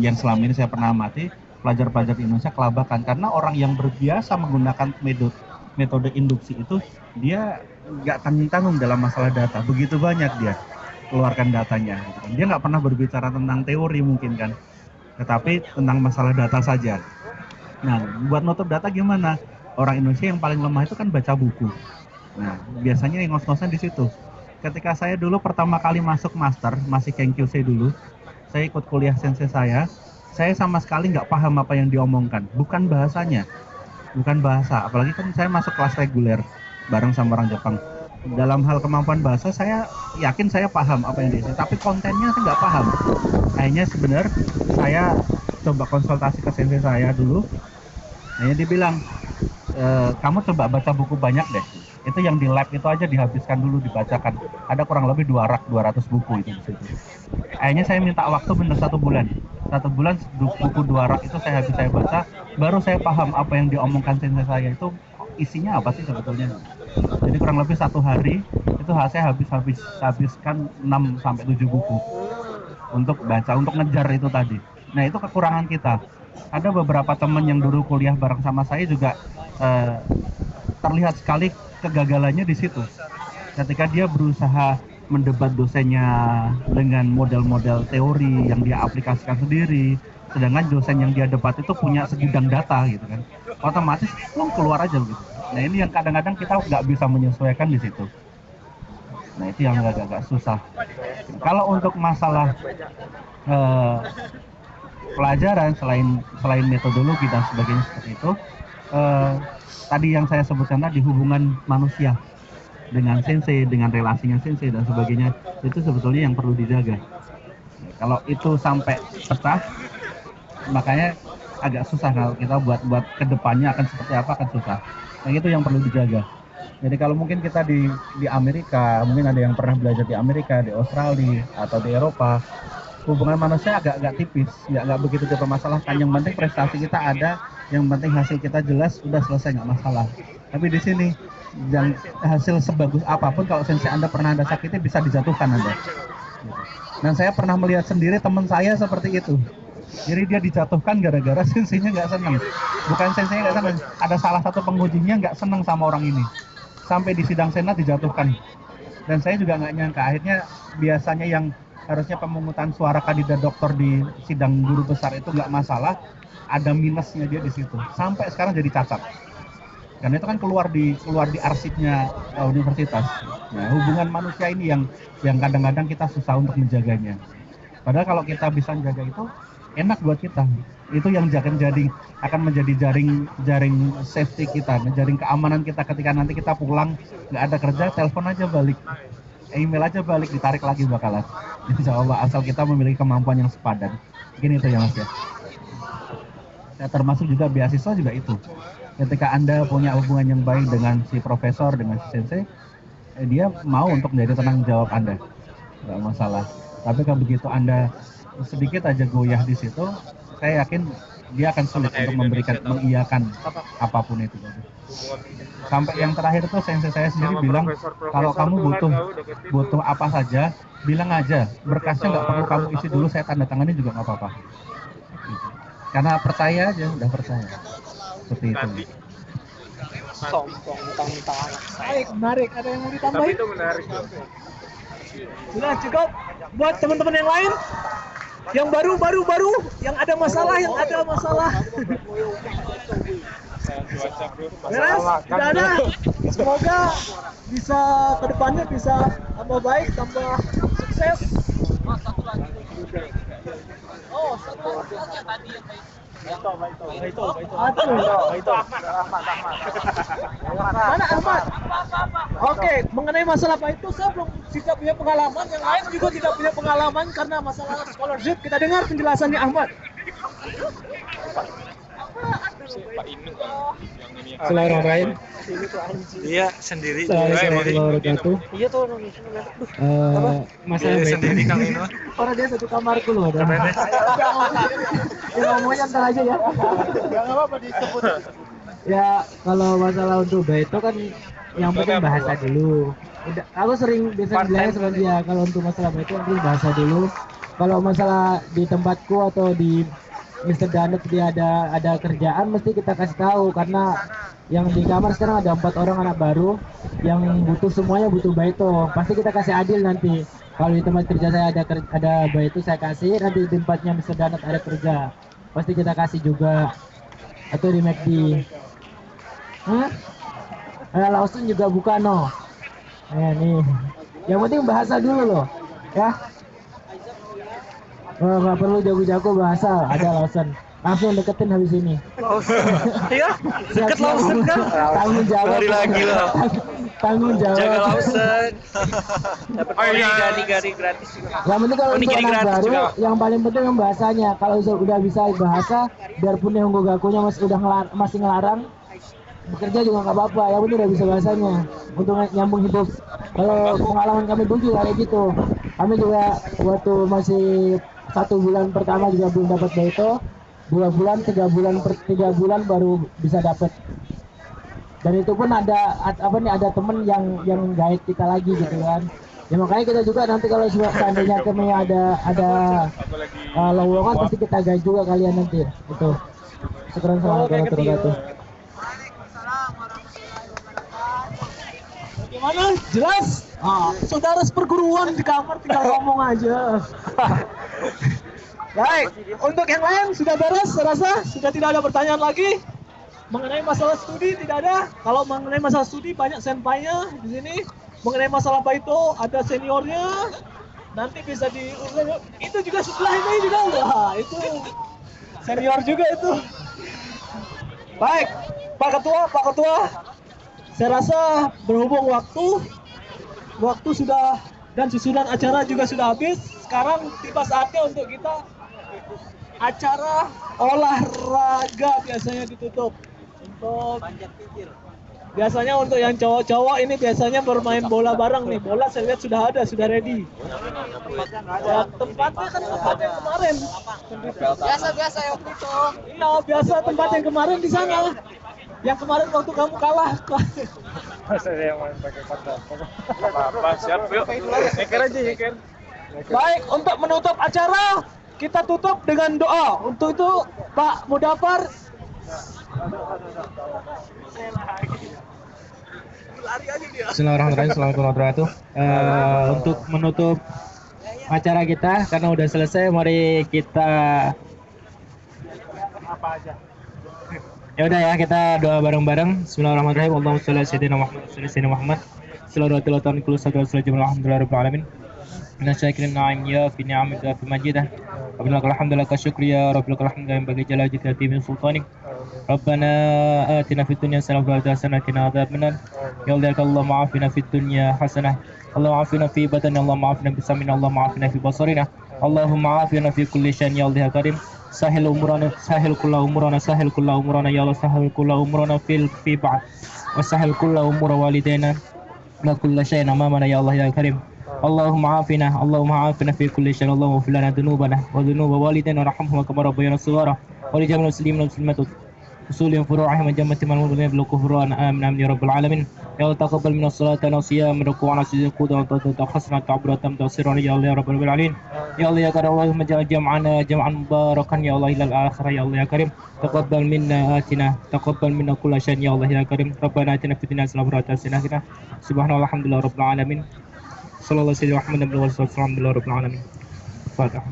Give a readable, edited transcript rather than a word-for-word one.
yang selama ini saya pernah amati, pelajar-pelajar di Indonesia kelabakan karena orang yang berbiasa menggunakan metode induksi itu dia nggak tanggung-tanggung dalam masalah data, begitu banyak dia keluarkan datanya gitu kan. Dia nggak pernah berbicara tentang teori mungkin kan, tetapi tentang masalah data saja. Nah, buat nutup data gimana? Orang Indonesia yang paling lemah itu kan baca buku. Nah, biasanya yang ngos-ngosan di situ. Ketika saya dulu pertama kali masuk master, masih KQC dulu, saya ikut kuliah sensei saya sama sekali nggak paham apa yang diomongkan. Bukan bahasanya, bukan bahasa. Apalagi kan saya masuk kelas reguler bareng sama orang Jepang. Dalam hal kemampuan bahasa, saya yakin saya paham apa yang diisi. Tapi kontennya saya nggak paham. Akhirnya sebenarnya saya coba konsultasi ke sensei saya dulu. Akhirnya dia bilang, kamu coba baca buku banyak deh. Itu yang di lab itu aja dihabiskan dulu dibacakan. Ada kurang lebih 200 buku itu di situ. Akhirnya saya minta waktu benar 1 bulan. 1 bulan buku 2 rak itu saya baca, baru saya paham apa yang diomongkan sensei saya itu isinya apa sih sebetulnya. Jadi kurang lebih 1 hari itu saya habiskan 6 sampai 7 buku untuk baca, untuk ngejar itu tadi. Nah itu kekurangan kita. Ada beberapa teman yang dulu kuliah bareng sama saya juga eh, terlihat sekali kegagalannya di situ. Ketika dia berusaha mendebat dosennya dengan model-model teori yang dia aplikasikan sendiri, sedangkan dosen yang dia debat itu punya segudang data gitu kan, otomatis keluar aja gitu. Nah ini yang kadang-kadang kita nggak bisa menyesuaikan di situ. Nah itu yang agak-agak susah. Kalau untuk masalah eh, pelajaran selain selain metodologi dan sebagainya seperti itu, eh, tadi yang saya sebutkan tadi hubungan manusia dengan sensei, dengan relasinya sensei dan sebagainya, itu sebetulnya yang perlu dijaga. Kalau itu sampai pecah, makanya agak susah kalau kita buat kedepannya akan seperti apa akan susah. Nah itu yang perlu dijaga. Jadi kalau mungkin kita di Amerika, mungkin ada yang pernah belajar di Amerika, di Australia atau di Eropa, hubungan manusia agak tipis, nggak begitu dipermasalahkan. Yang penting prestasi kita ada, yang penting hasil kita jelas, udah selesai nggak masalah. Tapi di sini yang hasil sebagus apapun kalau sensei Anda pernah Anda sakiti bisa dijatuhkan Anda. Dan saya pernah melihat sendiri teman saya seperti itu. Jadi dia dijatuhkan gara-gara senseinya nggak senang. Bukan senseinya nggak senang, ada salah satu pengujinya nggak senang sama orang ini. Sampai di sidang senat dijatuhkan. Dan saya juga nggak nyangka, akhirnya biasanya yang harusnya pemungutan suara kandidat doktor di sidang guru besar itu nggak masalah, ada minusnya dia di situ. Sampai sekarang jadi cacat. Karena itu kan keluar di arsipnya universitas. Nah, hubungan manusia ini yang kadang-kadang kita susah untuk menjaganya. Padahal kalau kita bisa menjaga itu enak buat kita. Itu yang akan menjadi jaring safety kita, jaring keamanan kita ketika nanti kita pulang nggak ada kerja, telepon aja balik, email aja balik, ditarik lagi bakalan. Insya Allah asal kita memiliki kemampuan yang sepadan. Mungkin itu ya Mas ya. Ya, termasuk juga beasiswa juga itu. Ketika Anda punya hubungan yang baik dengan si profesor, dengan si sensei, dia mau untuk menjadi penanggung jawab Anda. Nggak masalah. Tapi kalau begitu Anda sedikit aja goyah di situ, saya yakin dia akan sulit untuk mengiyakan apapun itu. Sampai yang terakhir tuh sensei saya sendiri bilang, kalau kamu butuh apa saja, bilang aja. Berkasnya nggak perlu kamu isi dulu, saya tanda tangani juga nggak apa-apa. Gitu. Karena percaya aja, udah percaya. Seperti itu. Sombong mentang-mentang anak saya. Baik, menarik. Ada yang mau ditambahin? Tapi itu menarik. Sudah cukup. Buat teman-teman yang lain, yang baru, yang ada masalah. Beres, tidak ada. Semoga bisa kedepannya bisa tambah baik, tambah sukses. Oh, satu lagi tadi yang baik. Mana Ahmad? Oke, mengenai masalah apa itu saya belum tidak punya pengalaman, yang lain juga tidak punya pengalaman karena masalah scholarship. Kita dengar penjelasannya Ahmad. Pak Inu yang ini ya. Bismillahirrahmanirrahim. Iya sendiri. Iya tuh masalah Dia baik sendiri Kang Inu. orang dia satu kamarku loh ada. Ya ngomongnya ntar aja ya. Gak apa-apa disebut. Ya kalau masalah untuk baik itu kan yang penting bahasa dulu. Udah, aku sering biasa bilangnya sama dia kalau untuk masalah baik itu penting bahasa dulu. kalau masalah di tempatku atau di Mister Danet dia ada kerjaan mesti kita kasih tahu, karena yang di kamar sekarang ada 4 orang anak baru yang butuh, semuanya butuh baito. Pasti kita kasih adil nanti. Kalau di tempat kerja saya ada baito saya kasih, nanti di tempatnya Mister Danet ada kerja pasti kita kasih juga. Atau di McD. Lawson juga buka no. Nih. Yang penting bahasa dulu loh, ya. Nggak perlu jago-jago bahasa, ada Lawson. Langsung deketin habis ini. Iya, deket Lawson kan. Tanggung jawab. Lari lagi lah. Tanggung jawab. Jaga Lawson. Dapat origami gratis juga. Yang penting kalau untuk Onigiri anak gratis baru, juga. yang paling penting yang bahasanya. Kalau udah bisa bahasa, biarpun yang gakunya masih ngelarang, bekerja juga nggak apa-apa. Yang penting udah bisa bahasanya untuk nyambung hidup. Kalau pengalaman kami dulu juga kayak gitu. Kami juga waktu masih 1 bulan pertama juga belum dapat baito. 2 bulan, 3 bulan baru bisa dapat. Dan itu pun ada temen yang guide kita lagi gitu kan. Ya makanya kita juga nanti kalau seandainya kami ada lowongan pasti kita guide juga kalian nanti. Itu. Sekarang sama wabarakatuh. Gimana? Jelas? Saudara seperguruan di kamar tinggal ngomong aja. Baik, untuk yang lain sudah beres, saya rasa sudah tidak ada pertanyaan lagi. Mengenai masalah studi tidak ada. Kalau mengenai masalah studi banyak senpainya di sini. Mengenai masalah baito ada seniornya. Nanti bisa itu juga sebelah ini juga. Wah, itu senior juga itu. Baik, Pak Ketua. Saya rasa berhubung waktu sudah dan susunan acara juga sudah habis. Sekarang tiba saatnya untuk kita acara olahraga biasanya ditutup. Biasanya untuk yang cowok-cowok ini biasanya bermain bola bareng nih. Bola saya lihat sudah ready. Ya, tempatnya kan tempat yang kemarin. Biasa ya waktu itu. Iya, biasa tempat yang kemarin di sana. Yang kemarin waktu kamu kalah. Masa dia main pakai kotak. Apa siap yuk. Nyeker aja nyeker. Baik, untuk menutup acara kita tutup dengan doa. Untuk itu Pak Mudafar. Bismillahirrahmanirrahim. Assalamualaikum warahmatullahi wabarakatuh. Untuk menutup acara kita karena udah selesai, mari kita ya udah ya kita doa bareng-bareng. Bismillahirrahmanirrahim. Allahumma shalli ala sayyidina Muhammad wa ala sayyidina Muhammad. Sallallahu alaihi wa sallam. Alhamdulillah rabbil alamin. Nasyakirin na'im ya fi ni'amika fi majidah. Wabillahi alhamdulillah ka syukri ya rabbil alamin yang bagi jalal jika min sultanik. Rabbana atina fid dunya hasanah wa qina adzabannar. Ya Allah ma'afina fid dunya hasanah. Allah ma'afina fi badanina, Allah ma'afina bi sam'ina, Allah ma'afina fi basarina. Allahumma afina fi kulli syai'in ya Allah ya karim. Sahil umurana, sahil kulla umurana, sahil kulla umurana ya Allah, sahil kulla umurana fi ba'd. Wa sahil kulla umur walidaina wa kulla syai'in amamana ya Allah ya karim. Allahumma afina fi kulli syai'in. Allahumma ighfir lana dhunubana wa dhunuba walidayna warhamhum kama rabbayana shighara. Wa li jami'il muslimin wal muslimat usulihim furu'ihim wa jammatihim al-mu'minin bil kufran amin ya rabbal alamin. Ya Allah taqabbal minna as-salata wa siyam ruku'an sujud qudan takhasna ta'buratan tasirran ya Allah ya rabbal alamin. Ya Allah ya karim, Allahumma ja'al jam'ana jam'an mubarakan ya Allah ila al-akhirah ya Allah ya karim. Taqabbal minna kulla syai'in ya Allah ya karim. Rabbana atina fid dunya hasanah wa fil akhirati hasanah. Subhanallah alhamdulillah rabbil alamin. Sallallahu alaihi wa sallam. Alhamdulillah rabbil alamin. Fatihah.